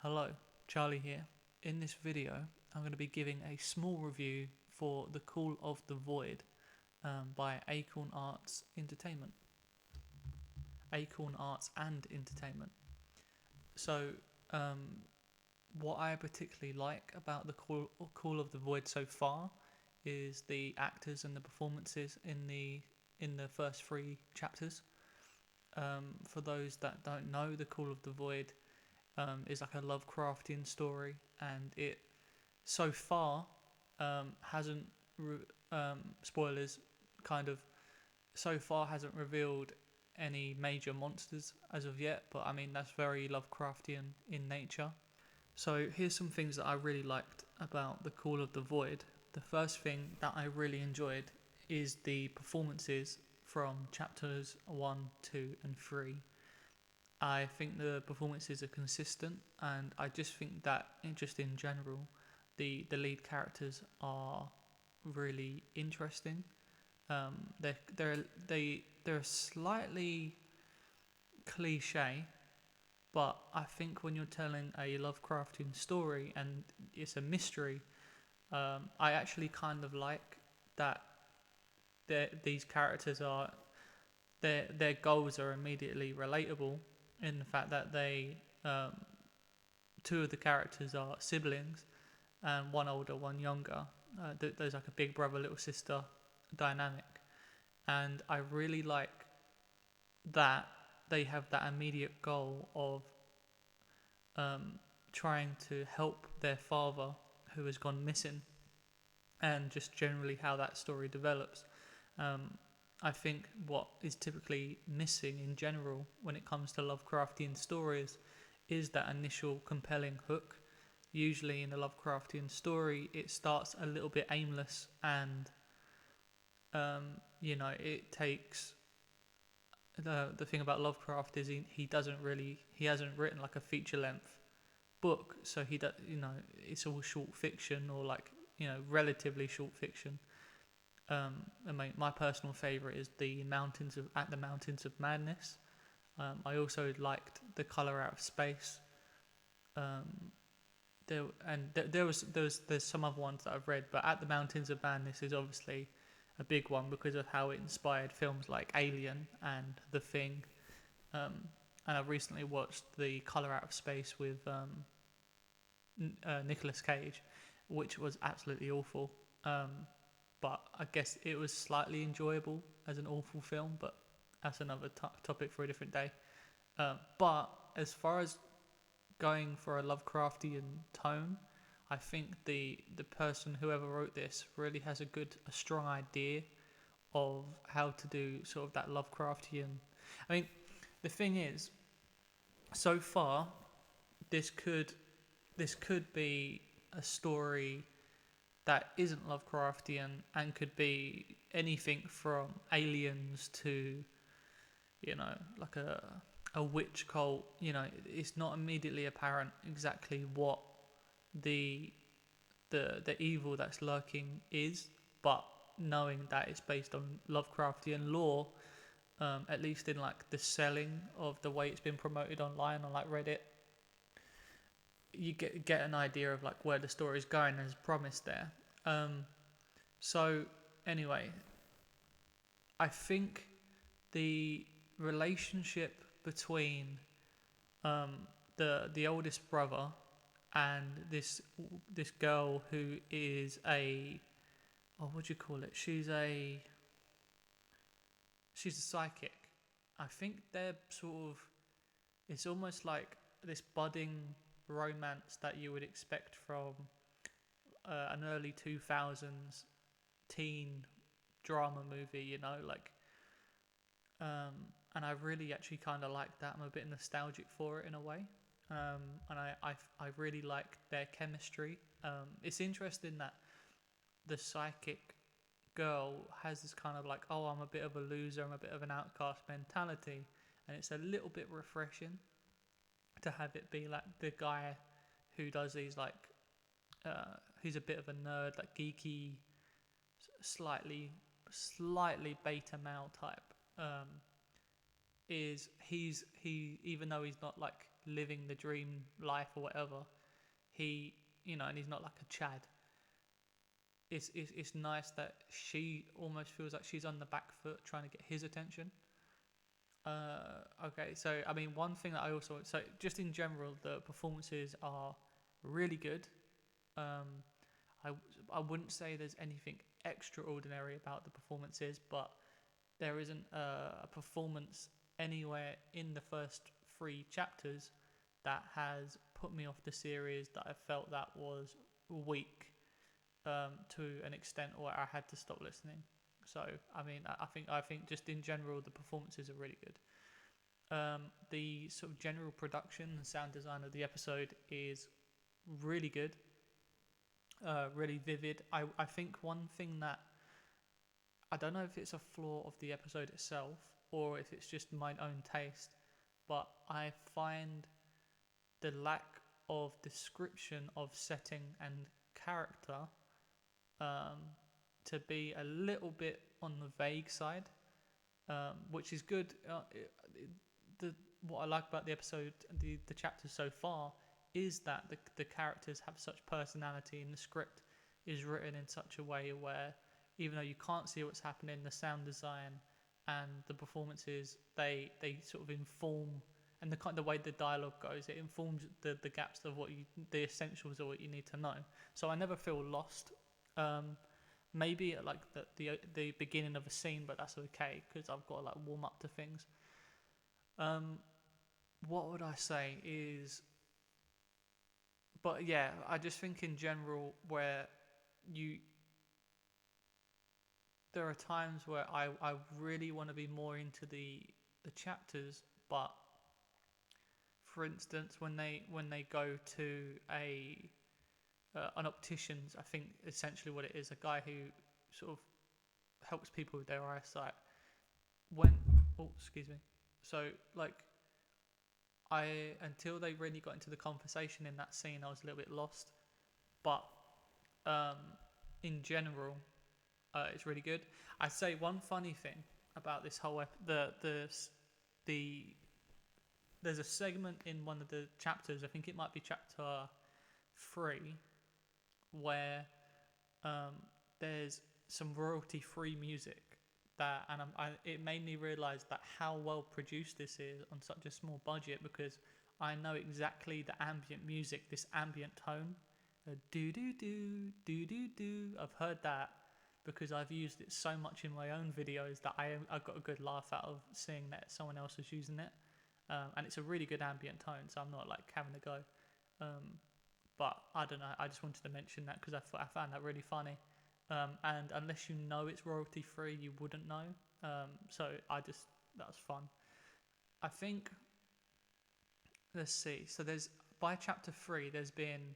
Hello, Charlie here. In this video, I'm going to be giving a small review for The Call of the Void by Acorn Arts Entertainment. Acorn Arts and Entertainment. So, what I particularly like about The Call of the Void so far is the actors and the performances in the first three chapters. For those that don't know, The Call of the Void is like a Lovecraftian story, and it so far hasn't spoilers kind of so far hasn't revealed any major monsters as of yet, but I mean that's very Lovecraftian in nature. So here's some things that I really liked about The Call of the Void. The first thing that I really enjoyed is the performances from chapters 1, 2 and 3. I think the performances are consistent, and I just think that, just in general, the lead characters are really interesting. They're slightly cliche, but I think when you're telling a Lovecraftian story and it's a mystery, I actually kind of like that. These characters are their goals are immediately relatable in the fact that two of the characters are siblings, and one older, one younger. There's like a big brother, little sister dynamic, and I really like that they have that immediate goal of trying to help their father who has gone missing, and just generally how that story develops. I think what is typically missing in general when it comes to Lovecraftian stories is that initial compelling hook. Usually in a Lovecraftian story, it starts a little bit aimless, and it takes the thing about Lovecraft is he hasn't written like a feature length book, so it's all short fiction, or like relatively short fiction. My personal favorite is the Mountains of Madness. I also liked The Color Out of Space. There's some other ones that I've read, but At the Mountains of Madness is obviously a big one because of how it inspired films like Alien and The Thing. And I've recently watched The Color Out of Space with Nicolas Cage, which was absolutely awful. But I guess it was slightly enjoyable as an awful film, but that's another topic for a different day. But as far as going for a Lovecraftian tone, I think the person, whoever wrote this, really has a strong idea of how to do sort of that Lovecraftian. I mean, the thing is, so far, this could be a story that isn't Lovecraftian and could be anything from aliens to, like a witch cult. It's not immediately apparent exactly what the evil that's lurking is, but knowing that it's based on Lovecraftian lore, at least in like the selling of the way it's been promoted online on like Reddit, you get an idea of like where the story's going as promised there. So anyway, I think the relationship between the oldest brother and this girl who is what do you call it? She's a psychic. I think they're sort of, it's almost like this budding romance that you would expect from an early 2000s teen drama movie, and I really actually kind of like that. I'm a bit nostalgic for it in a way, and I really like their chemistry. It's interesting that the psychic girl has this kind of like, oh, I'm a bit of a loser, I'm a bit of an outcast mentality, and it's a little bit refreshing to have it be like the guy who does these like who's a bit of a nerd, like geeky, slightly beta male type. Is he even though he's not like living the dream life or whatever, he, and he's not like a Chad. It's nice that she almost feels like she's on the back foot trying to get his attention. Okay, so I mean, one thing that just in general, the performances are really good. Um, I wouldn't say there's anything extraordinary about the performances, but there isn't a performance anywhere in the first 3 chapters that has put me off the series that I felt that was weak, to an extent where I had to stop listening. So I mean, I think just in general the performances are really good. The sort of general production and sound design of the episode is really good, really vivid. I think one thing that I don't know if it's a flaw of the episode itself or if it's just my own taste, but I find the lack of description of setting and character, to be a little bit on the vague side, which is good. What I like about the episode, the chapters so far, is that the characters have such personality, and the script is written in such a way where even though you can't see what's happening, the sound design and the performances, they sort of inform, and the way the dialogue goes, it informs the gaps of the essentials of what you need to know. So I never feel lost. Maybe at like the beginning of a scene, but that's okay because I've got to like warm up to things. What would I say is, but yeah, I just think in general where there are times where I really want to be more into the chapters, but for instance, when they go to an optician's, I think essentially what it is, a guy who sort of helps people with their eyesight. Excuse me. So like, until they really got into the conversation in that scene, I was a little bit lost. But in general, it's really good. I'd say one funny thing about this whole there's a segment in one of the chapters. I think it might be chapter 3, where there's some royalty-free music it made me realise that how well produced this is on such a small budget, because I know exactly the ambient music, this ambient tone, do do do do do do. I've heard that because I've used it so much in my own videos that I got a good laugh out of seeing that someone else was using it, and it's a really good ambient tone. So I'm not like having a go. But I don't know. I just wanted to mention that because I found that really funny. And unless you know it's royalty free, you wouldn't know. So that was fun. I think, let's see. So by chapter 3, there's been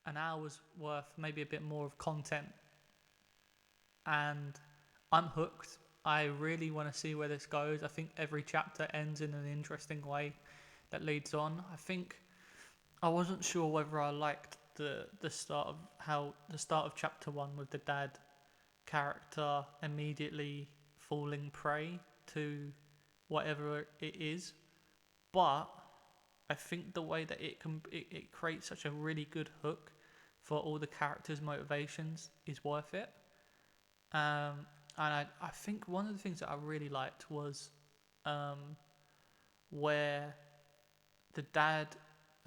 an hour's worth, maybe a bit more of content. And I'm hooked. I really want to see where this goes. I think every chapter ends in an interesting way that leads on. I wasn't sure whether I liked the start of chapter 1 with the dad character immediately falling prey to whatever it is, but I think the way that it creates such a really good hook for all the characters' motivations is worth it. And I think one of the things that I really liked was where the dad.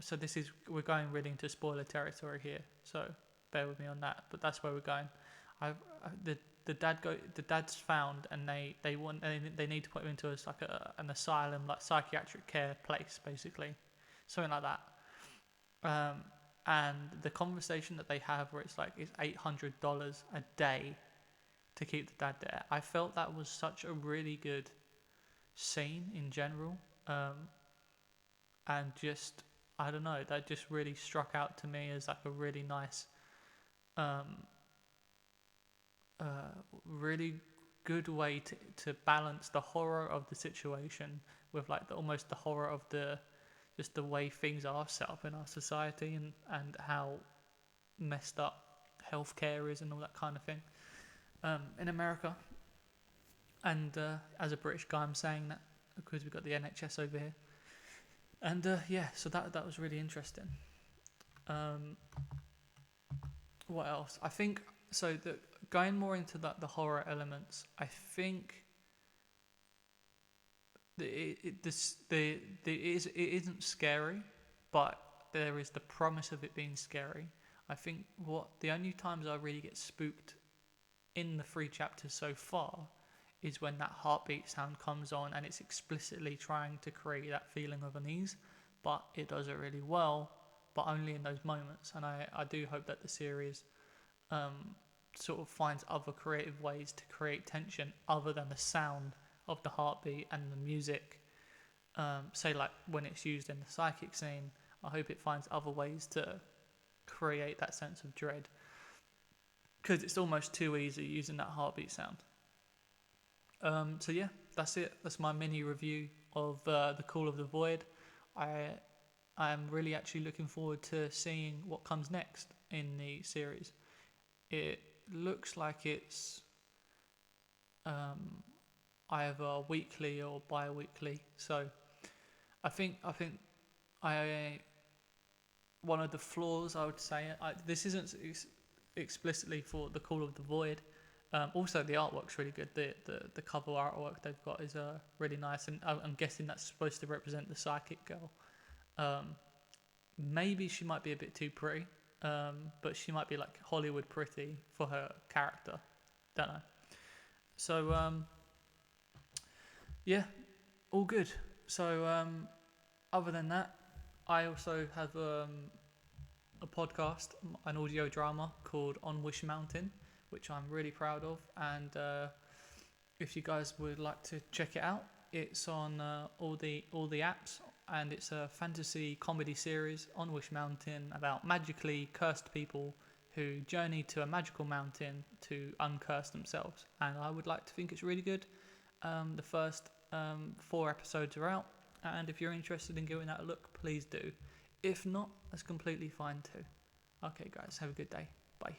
So we're going really into spoiler territory here, so bear with me on that. But that's where we're going. The dad's found, and they need to put him into an asylum, like psychiatric care place, basically, something like that. And the conversation that they have, where it's $800 a day to keep the dad there. I felt that was such a really good scene in general, and just, I don't know, that just really struck out to me as like a really nice, really good way to balance the horror of the situation with like almost the horror of just the way things are set up in our society, and how messed up healthcare is and all that kind of thing in America. And as a British guy, I'm saying that because we've got the NHS over here. And yeah, so that was really interesting. Um, what else? I think so. Going more into the horror elements, I think it isn't scary, but there is the promise of it being scary. I think the only times I really get spooked in the 3 chapters so far is when that heartbeat sound comes on and it's explicitly trying to create that feeling of unease, but it does it really well, but only in those moments. And I do hope that the series sort of finds other creative ways to create tension other than the sound of the heartbeat and the music. Say, like when it's used in the psychic scene, I hope it finds other ways to create that sense of dread, because it's almost too easy using that heartbeat sound. So yeah, that's it. That's my mini review of the Call of the Void. I am really actually looking forward to seeing what comes next in the series. It looks like it's either weekly or bi-weekly. So I think I one of the flaws I would say, this isn't explicitly for the Call of the Void. Also, the artwork's really good. The cover artwork they've got is really nice, and I'm guessing that's supposed to represent the psychic girl. Maybe she might be a bit too pretty, but she might be like Hollywood pretty for her character. Don't know. So yeah, all good. So other than that, I also have a podcast, an audio drama called On Wish Mountain, which I'm really proud of. And if you guys would like to check it out, it's on all the apps, and it's a fantasy comedy series on Wish Mountain about magically cursed people who journey to a magical mountain to uncurse themselves. And I would like to think it's really good. The first 4 episodes are out, and if you're interested in giving that a look, please do. If not, that's completely fine too. Okay, guys, have a good day. Bye.